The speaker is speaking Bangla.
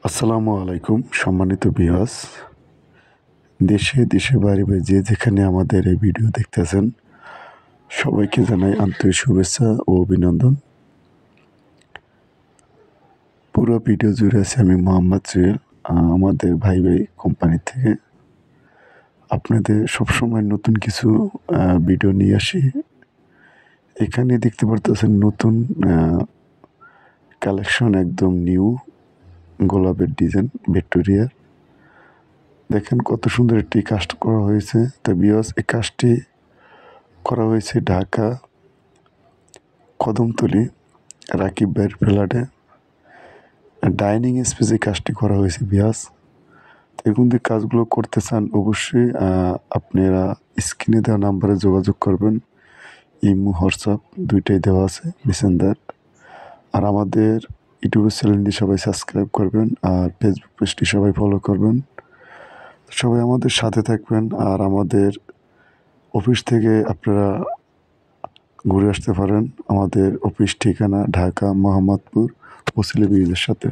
আসসালামু আলাইকুম সম্মানিত ভিউয়ার্স। দেশে বাইরে যে যেখানে আমাদের এই ভিডিও দেখতেছেন সবাইকে জানাই আন্তরিক শুভেচ্ছা ও অভিনন্দন। পুরো ভিডিও জুড়ে আছি আমি মোহাম্মদ জুয়েল, আমাদের ভাই কোম্পানি থেকে আপনাদের সবসময় নতুন কিছু ভিডিও নিয়ে আসি। এখানে দেখতে পারতেছেন নতুন কালেকশন, একদম নিউ গোলাপের ডিজাইন ভিক্টোরিয়ার। দেখেন কত সুন্দর একটি কাজ করা হয়েছে। তো ভিউয়ার্স, এই কাজটি করা হয়েছে ঢাকা কদমতলী রাকিব ভাইয়ের ফ্ল্যাটে। ডাইনিং স্পেসে কাজটি করা হয়েছে ভিউয়ার্স। তো এরকম যে কাজগুলো করতে চান অবশ্যই আপনারা স্ক্রিনে দেওয়া নাম্বারে যোগাযোগ করবেন। ইমো হোয়াটসঅ্যাপ দুইটাই দেওয়া আছে মেসেঞ্জার। আর আমাদের ইউটিউব চ্যানেলটি সবাই সাবস্ক্রাইব করবেন, আর ফেসবুক পেজটি সবাই ফলো করবেন। সবাই আমাদের সাথে থাকবেন। আর আমাদের অফিস থেকে আপনারা ঘুরে আসতে পারেন। আমাদের অফিস ঠিকানা ঢাকা মোহাম্মদপুর ওসিলি ব্রিজের সাথে।